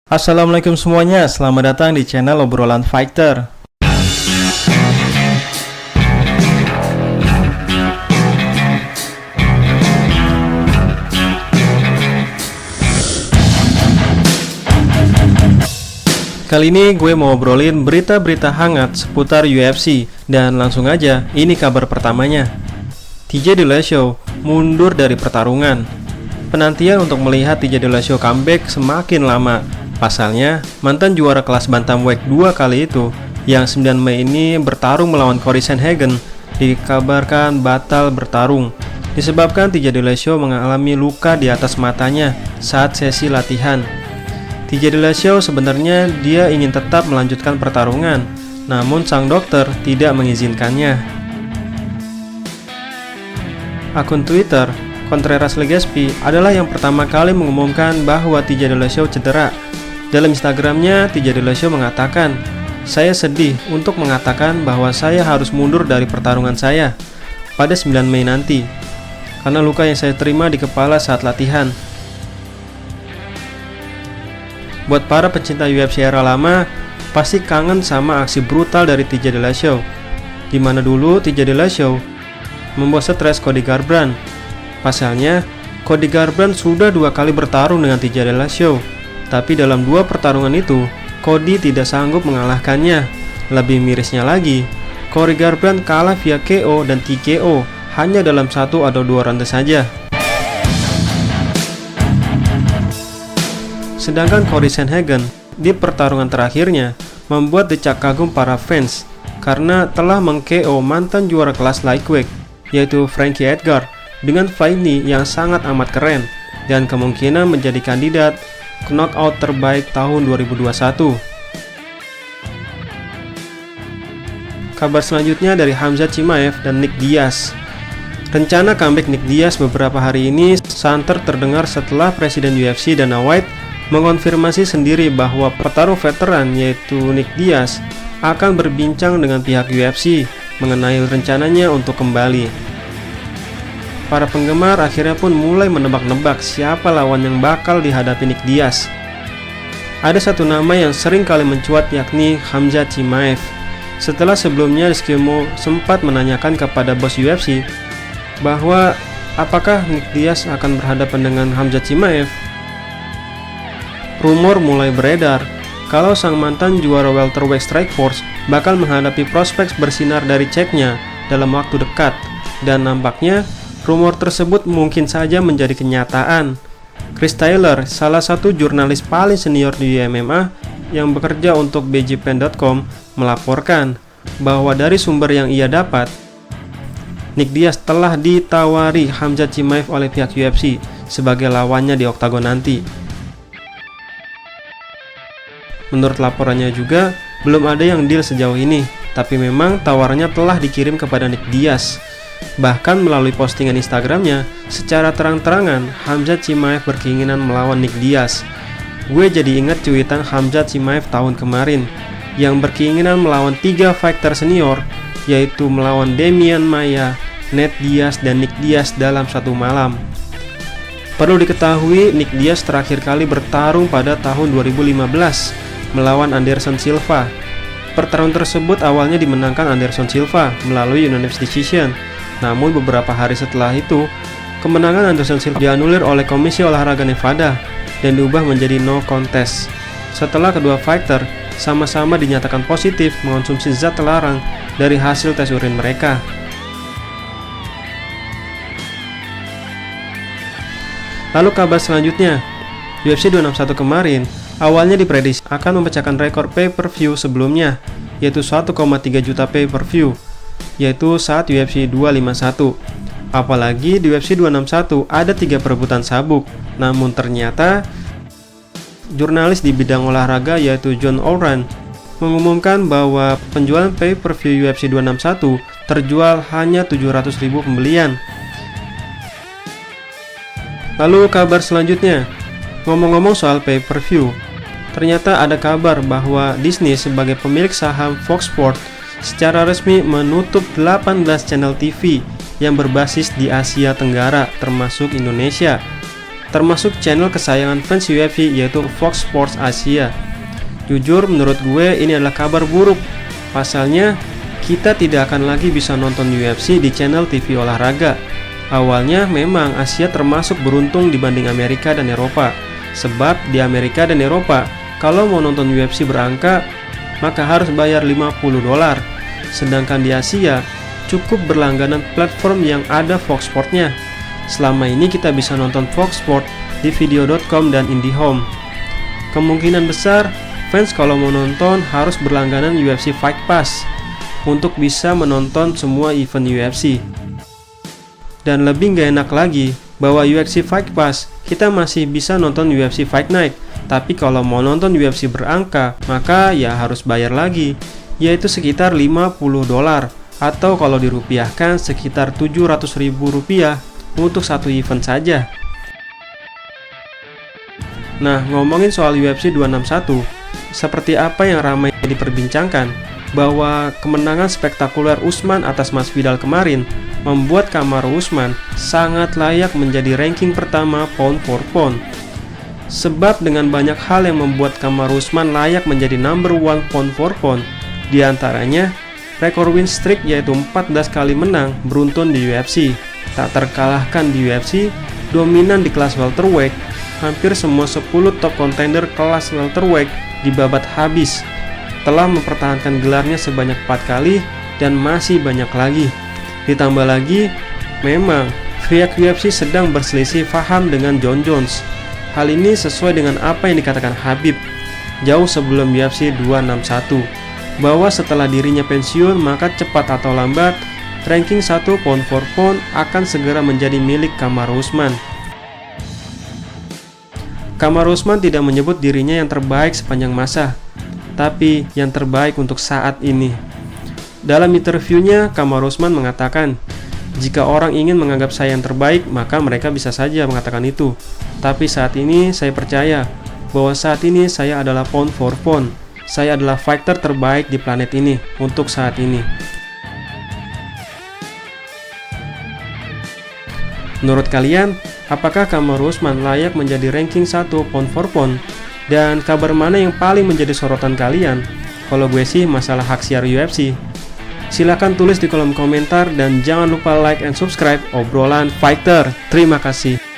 Assalamualaikum semuanya, selamat datang di channel Obrolan Fighter. Kali ini gue mau obrolin berita-berita hangat seputar UFC. Dan langsung aja, ini kabar pertamanya. TJ Dillashaw mundur dari pertarungan. Penantian untuk melihat TJ Dillashaw comeback semakin lama. Pasalnya, mantan juara kelas bantamweight 2 kali itu, yang 9 Mei ini bertarung melawan Cory Sandhagen, dikabarkan batal bertarung. Disebabkan TJ Dillashaw mengalami luka di atas matanya saat sesi latihan. TJ Dillashaw sebenarnya dia ingin tetap melanjutkan pertarungan, namun sang dokter tidak mengizinkannya. Akun Twitter Contreras Legaspi adalah yang pertama kali mengumumkan bahwa TJ Dillashaw cedera. Dalam Instagramnya, TJ Dillashaw mengatakan, "Saya sedih untuk mengatakan bahwa saya harus mundur dari pertarungan saya pada 9 Mei nanti, karena luka yang saya terima di kepala saat latihan." Buat para pecinta UFC era lama, pasti kangen sama aksi brutal dari TJ Dillashaw, di mana dulu TJ Dillashaw membuat stres Cody Garbrandt. Pasalnya, Cody Garbrandt sudah 2 kali bertarung dengan TJ Dillashaw. Tapi dalam 2 pertarungan itu, Cody tidak sanggup mengalahkannya. Lebih mirisnya lagi, Cody Garbrandt kalah via KO dan TKO hanya dalam 1 atau 2 ronde saja. Sedangkan Cory Sandhagen di pertarungan terakhirnya membuat decak kagum para fans karena telah meng-KO mantan juara kelas lightweight, yaitu Frankie Edgar, dengan fight yang sangat amat keren dan kemungkinan menjadi kandidat knockout terbaik tahun 2021. Kabar selanjutnya dari Khamzat Chimaev dan Nick Diaz. Rencana comeback Nick Diaz beberapa hari ini santer terdengar setelah Presiden UFC Dana White mengonfirmasi sendiri bahwa petarung veteran yaitu Nick Diaz akan berbincang dengan pihak UFC mengenai rencananya untuk kembali. Para penggemar akhirnya pun mulai menebak-nebak siapa lawan yang bakal dihadapi Nick Diaz. Ada satu nama yang sering kali mencuat, yakni Khamzat Chimaev. Setelah sebelumnya Rizky Mo sempat menanyakan kepada bos UFC bahwa apakah Nick Diaz akan berhadapan dengan Khamzat Chimaev, rumor mulai beredar kalau sang mantan juara welterweight Strikeforce bakal menghadapi prospek bersinar dari ceknya dalam waktu dekat, dan nampaknya rumor tersebut mungkin saja menjadi kenyataan. Chris Taylor, salah satu jurnalis paling senior di MMA yang bekerja untuk BJPen.com, melaporkan bahwa dari sumber yang ia dapat, Nick Diaz telah ditawari Khamzat Chimaev oleh pihak UFC sebagai lawannya di oktagon nanti. Menurut laporannya juga, belum ada yang deal sejauh ini, tapi memang tawarannya telah dikirim kepada Nick Diaz. Bahkan melalui postingan Instagramnya, secara terang-terangan Khamzat Chimaev berkeinginan melawan Nick Diaz. Gue jadi ingat cuitan Khamzat Chimaev tahun kemarin yang berkeinginan melawan 3 fighter senior, yaitu melawan Demian Maia, Nate Diaz, dan Nick Diaz dalam satu malam. Perlu diketahui, Nick Diaz terakhir kali bertarung pada tahun 2015 melawan Anderson Silva. Pertarungan tersebut awalnya dimenangkan Anderson Silva melalui unanimous decision. Namun beberapa hari setelah itu, kemenangan Anderson Silva dianulir oleh Komisi Olahraga Nevada dan diubah menjadi no contest. Setelah kedua fighter sama-sama dinyatakan positif mengonsumsi zat terlarang dari hasil tes urin mereka. Lalu kabar selanjutnya, UFC 261 kemarin awalnya diprediksi akan memecahkan rekor pay-per-view sebelumnya, yaitu 1,3 juta pay-per-view, yaitu saat UFC 251. Apalagi di UFC 261 ada 3 perebutan sabuk. Namun ternyata jurnalis di bidang olahraga yaitu John Oran mengumumkan bahwa penjualan pay-per-view UFC 261 terjual hanya 700.000 pembelian. Lalu kabar selanjutnya, ngomong-ngomong soal pay-per-view, ternyata ada kabar bahwa Disney sebagai pemilik saham Fox Sports secara resmi menutup 18 channel TV yang berbasis di Asia Tenggara termasuk Indonesia. termasuk channel kesayangan fans UFC yaitu Fox Sports Asia. Jujur menurut gue ini adalah kabar buruk. Pasalnya, kita tidak akan lagi bisa nonton UFC di channel TV olahraga. Awalnya memang Asia termasuk beruntung dibanding Amerika dan Eropa. Sebab di Amerika dan Eropa, kalau mau nonton UFC berangka, maka harus bayar $50. Sedangkan di Asia, cukup berlangganan platform yang ada Fox Sport-nya. Selama ini kita bisa nonton Fox Sport di video.com dan IndiHome. Kemungkinan besar, fans kalau mau nonton harus berlangganan UFC Fight Pass untuk bisa menonton semua event UFC. Dan lebih gak enak lagi, bahwa UFC Fight Pass kita masih bisa nonton UFC Fight Night. Tapi kalau mau nonton UFC berangka, maka ya harus bayar lagi, yaitu sekitar $50 atau kalau dirupiahkan sekitar Rp700.000 untuk satu event saja. Nah, ngomongin soal UFC 261, seperti apa yang ramai diperbincangkan, bahwa kemenangan spektakuler Usman atas Masvidal kemarin membuat Kamaru Usman sangat layak menjadi ranking pertama pound for pound. Sebab dengan banyak hal yang membuat Kamaru Usman layak menjadi number one pound for pound, diantaranya rekor win streak yaitu 14 kali menang beruntun di UFC, tak terkalahkan di UFC, dominan di kelas welterweight, hampir semua 10 top contender kelas welterweight dibabat habis, telah mempertahankan gelarnya sebanyak 4 kali dan masih banyak lagi. Ditambah lagi, memang pihak UFC sedang berselisih paham dengan Jon Jones. Hal ini sesuai dengan apa yang dikatakan Khabib jauh sebelum UFC 261, bahwa setelah dirinya pensiun maka cepat atau lambat ranking 1 pound for pound akan segera menjadi milik Kamaru Usman. Kamaru Usman tidak menyebut dirinya yang terbaik sepanjang masa, tapi yang terbaik untuk saat ini. Dalam interviewnya, Kamaru Usman mengatakan, jika orang ingin menganggap saya yang terbaik, maka mereka bisa saja mengatakan itu. Tapi saat ini saya percaya bahwa saat ini saya adalah pound for pound. Saya adalah fighter terbaik di planet ini untuk saat ini. Menurut kalian, apakah Kamaru Usman layak menjadi ranking 1 pound for pound? Dan kabar mana yang paling menjadi sorotan kalian? Kalau gue sih masalah hak siar UFC. Silahkan tulis di kolom komentar dan jangan lupa like and subscribe obrolan fighter. Terima kasih.